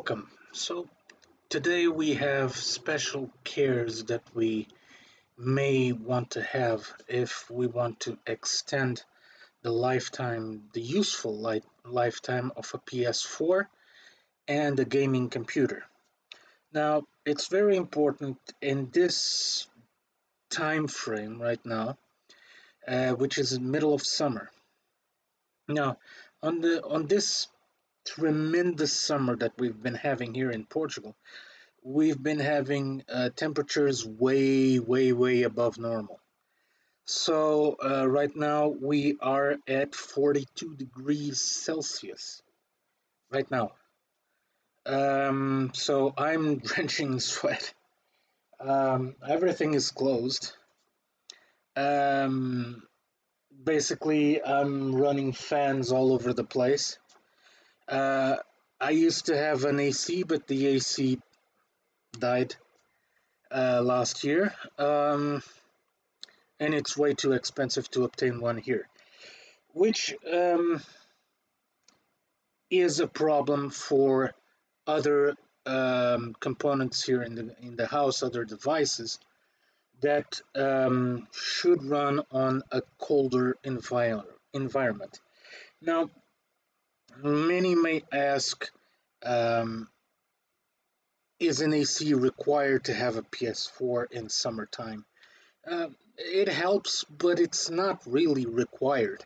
Welcome. So today we have special cares that we may want to have if we want to extend the useful lifetime of a PS4 and a gaming computer. Now, it's very important in this time frame right now, which is the middle of summer. Now, on this tremendous summer that we've been having here in Portugal, we've been having temperatures way above normal. So right now we are at 42 degrees Celsius right now. So I'm drenching in sweat. Everything is closed. Um, Basically, I'm running fans all over the place. Uh, I used to have an AC, but the AC died last year. And it's way too expensive to obtain one here, which is a problem for other components here in the house, other devices that should run on a colder environment. Now, many may ask, um, is an AC required to have a PS4 in summertime? It helps, but it's not really required.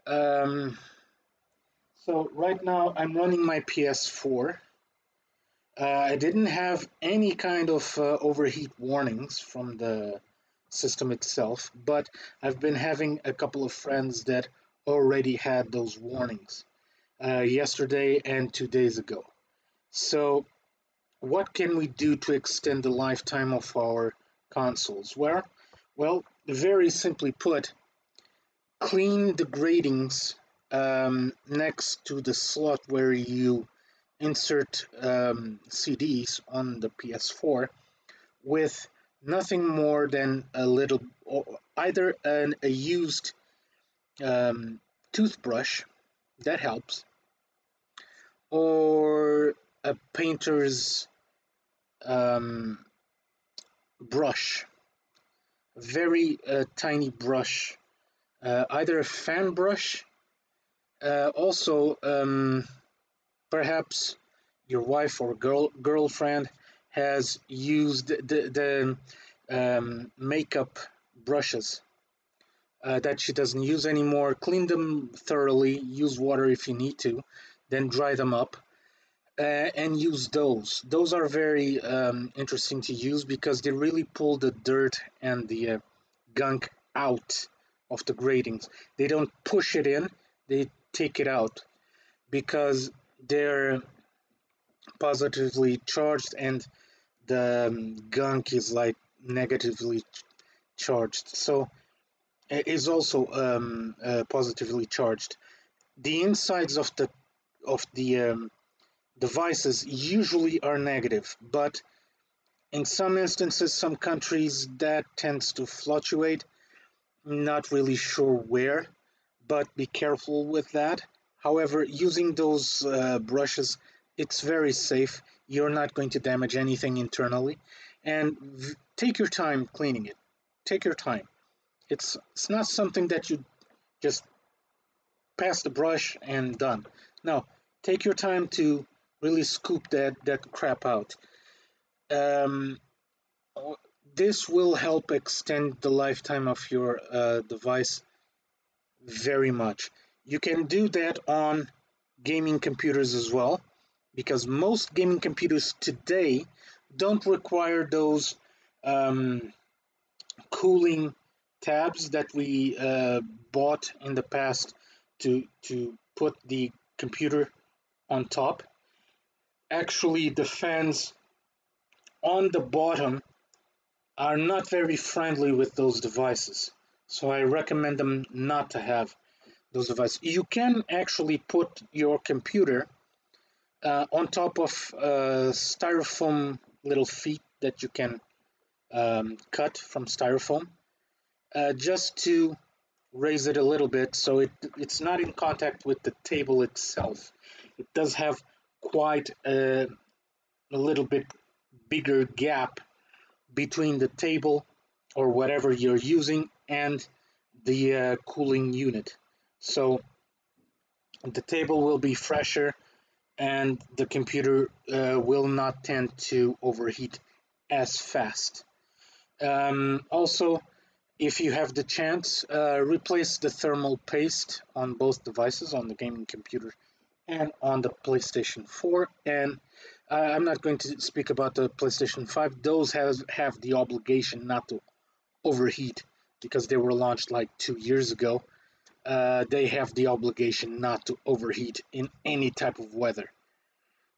Um, so right now I'm running my PS4. I didn't have any kind of overheat warnings from the system itself, but I've been having a couple of friends that already had those warnings yesterday and 2 days ago. So what can we do to extend the lifetime of our consoles? Well, very simply put, clean the gratings next to the slot where you insert CDs on the PS4 with nothing more than a little, or either a used um, toothbrush, that helps, or a painter's um, brush, very tiny brush, either a fan brush, also perhaps your wife or girlfriend has used the makeup brushes that she doesn't use anymore. Clean them thoroughly, use water if you need to, then dry them up and use those. Those are very interesting to use because they really pull the dirt and the gunk out of the gratings. They don't push it in, they take it out because they're positively charged and the gunk is like negatively charged. So it is also positively charged. The insides of the devices usually are negative, but in some instances, some countries that tends to fluctuate. Not really sure where, but be careful with that. However, using those brushes, it's very safe. You're not going to damage anything internally, and take your time cleaning it. Take your time. It's not something that you just pass the brush and done. No, take your time to really scoop that crap out. Um, this will help extend the lifetime of your device very much. You can do that on gaming computers as well, because most gaming computers today don't require those um, cooling tabs that we bought in the past to put the computer on top. Actually, the fans on the bottom are not very friendly with those devices. So I recommend them not to have those devices. You can actually put your computer on top of styrofoam little feet that you can cut from styrofoam, just to raise it a little bit so it's not in contact with the table itself. It does have quite a little bit bigger gap between the table or whatever you're using and the cooling unit. So the table will be fresher and the computer will not tend to overheat as fast. Also, if you have the chance, replace the thermal paste on both devices, on the gaming computer and on the PlayStation 4. And I'm not going to speak about the PlayStation 5. Those have the obligation not to overheat because they were launched like 2 years ago. They have the obligation not to overheat in any type of weather.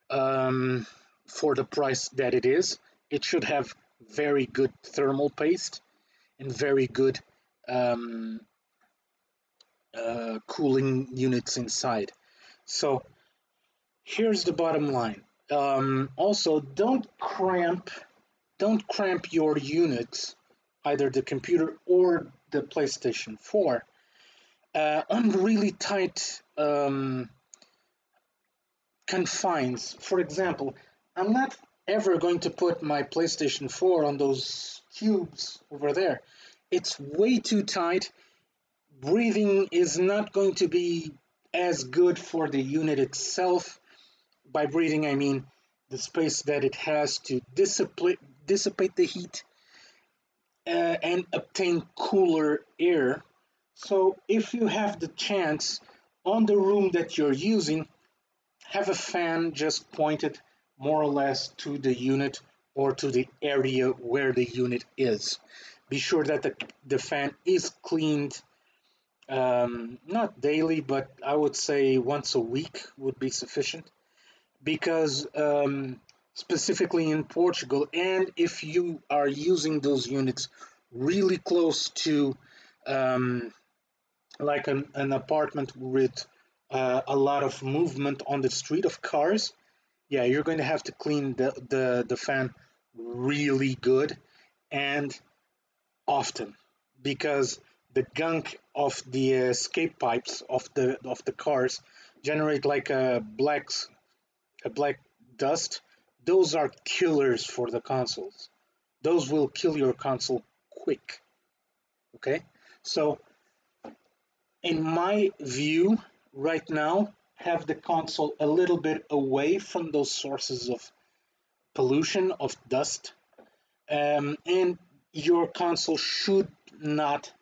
For the price that it is, it should have very good thermal paste and very good um, cooling units inside. So here's the bottom line. Also, don't cramp your units, either the computer or the PlayStation 4, on really tight confines. For example, I'm not ever going to put my PlayStation 4 on those cubes over there. It's way too tight. Breathing is not going to be as good for the unit itself. By breathing, I mean the space that it has to dissipate the heat and obtain cooler air. So if you have the chance on the room that you're using, have a fan just pointed more or less to the unit or to the area where the unit is. Be sure that the fan is cleaned, not daily, but I would say once a week would be sufficient, because specifically in Portugal, and if you are using those units really close to like an apartment with a lot of movement on the street of cars, yeah, you're going to have to clean the fan really good and often, because the gunk of the escape pipes of the cars generate like a black dust. Those are killers for the consoles. Those will kill your console quick. Okay, so in my view, right now, have the console a little bit away from those sources of pollution, of dust, and your console should not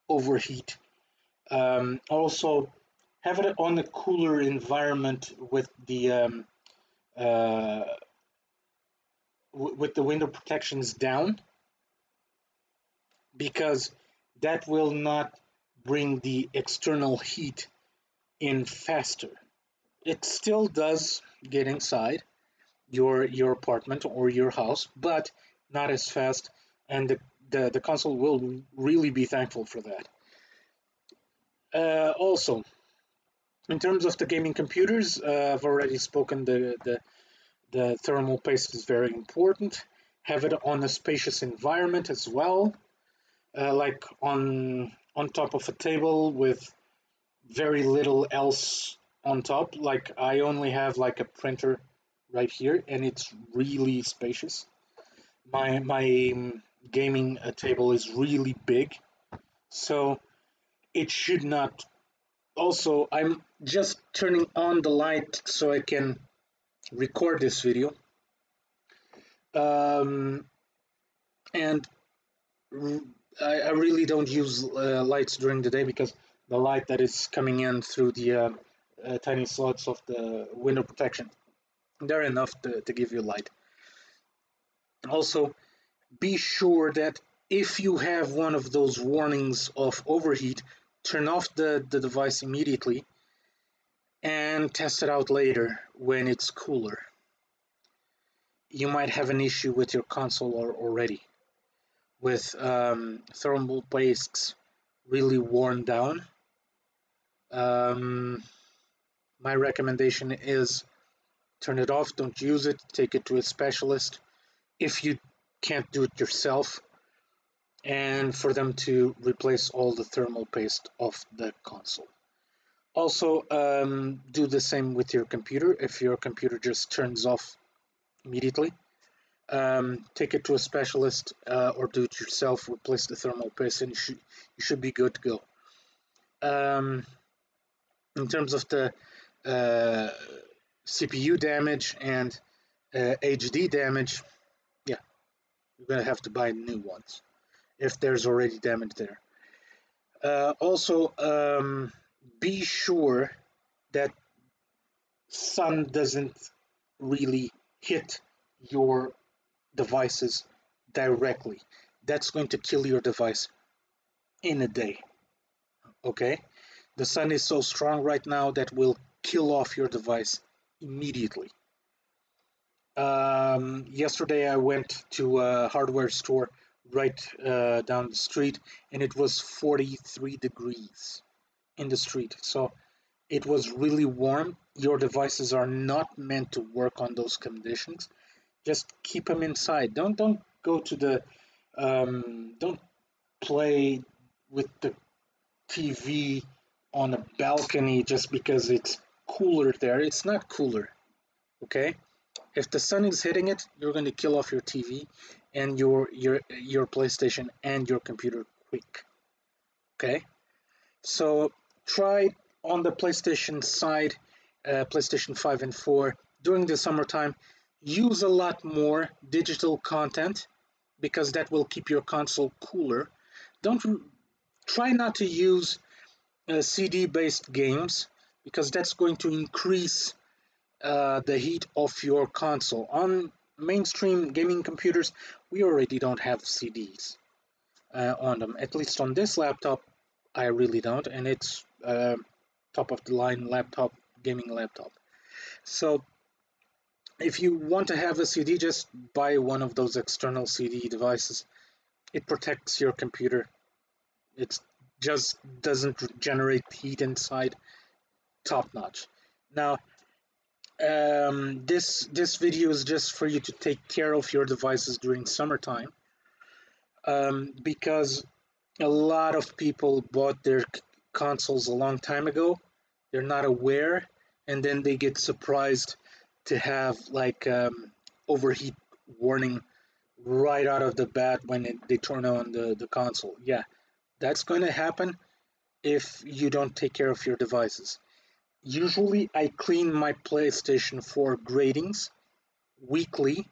overheat. Also, have it on a cooler environment uh, with the window protections down, because that will not bring the external heat in faster. It still does get inside your apartment or your house, but not as fast, and the console will really be thankful for that. Also, in terms of the gaming computers, I've already spoken. The thermal paste is very important. Have it on a spacious environment as well, like on top of a table with very little else on top. Like I only have like a printer right here, and it's really spacious. My gaming table is really big, so it should not. Also, I'm just turning on the light so I can record this video. Um, and I really don't use lights during the day, because the light that is coming in through the tiny slots of the window protection, they're enough to give you light. Also, be sure that if you have one of those warnings of overheat, turn off the device immediately and test it out later when it's cooler. You might have an issue with your console already, with thermal pastes really worn down. Um, my recommendation is turn it off, don't use it, take it to a specialist if you can't do it yourself, and for them to replace all the thermal paste of the console. Also, do the same with your computer. If your computer just turns off immediately, take it to a specialist or do it yourself. Replace the thermal paste, and you should be good to go. In terms of the uh, CPU damage and HD damage, yeah, you're gonna have to buy new ones if there's already damage there. Also, be sure that sun doesn't really hit your devices directly. That's going to kill your device in a day. Okay? The sun is so strong right now that will kill off your device immediately. Yesterday I went to a hardware store right down the street, and it was 43 degrees in the street. So it was really warm. Your devices are not meant to work on those conditions. Just keep them inside. Don't go to the don't play with the TV on a balcony just because it's cooler there. It's not cooler, okay? If the sun is hitting it, you're going to kill off your TV and your PlayStation and your computer quick, okay? So try on the PlayStation side, PlayStation 5 and 4 during the summertime. Use a lot more digital content because that will keep your console cooler. Don't try not to use CD-based games because that's going to increase the heat of your console. On mainstream gaming computers, we already don't have CDs on them. At least on this laptop, I really don't, and it's top of the line laptop, gaming laptop. So if you want to have a CD, just buy one of those external CD devices. It protects your computer. It just doesn't generate heat inside. Top notch. Now, this video is just for you to take care of your devices during summertime, because a lot of people bought their consoles a long time ago. They're not aware, and then they get surprised to have like overheat warning right out of the bat when they turn on the console. Yeah, that's going to happen if you don't take care of your devices. Usually, I clean my PlayStation 4 gratings weekly,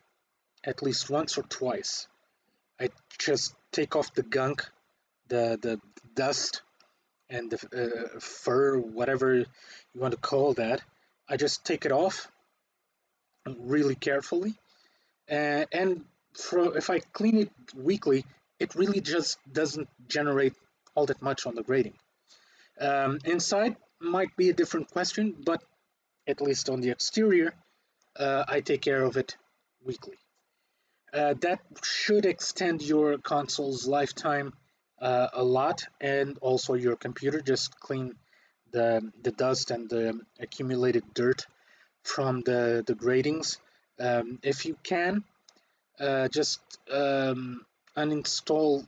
at least once or twice. I just take off the gunk, the dust, and the fur, whatever you want to call that. I just take it off really carefully, and if I clean it weekly, it really just doesn't generate all that much on the grating. Inside might be a different question, but at least on the exterior, I take care of it weekly. That should extend your console's lifetime a lot, and also your computer. Just clean the dust and the accumulated dirt from the gratings. If you can, just uninstall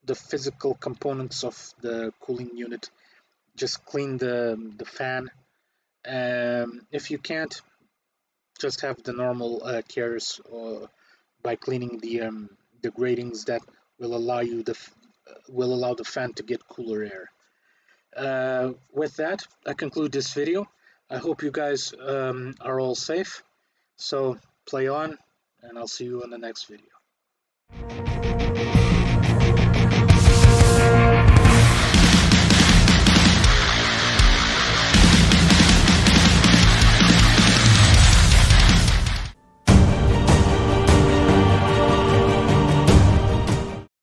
the physical components of the cooling unit. Just clean the fan. If you can't, just have the normal cares by cleaning the gratings that will allow the fan to get cooler air. With that, I conclude this video. I hope you guys are all safe. So play on, and I'll see you in the next video.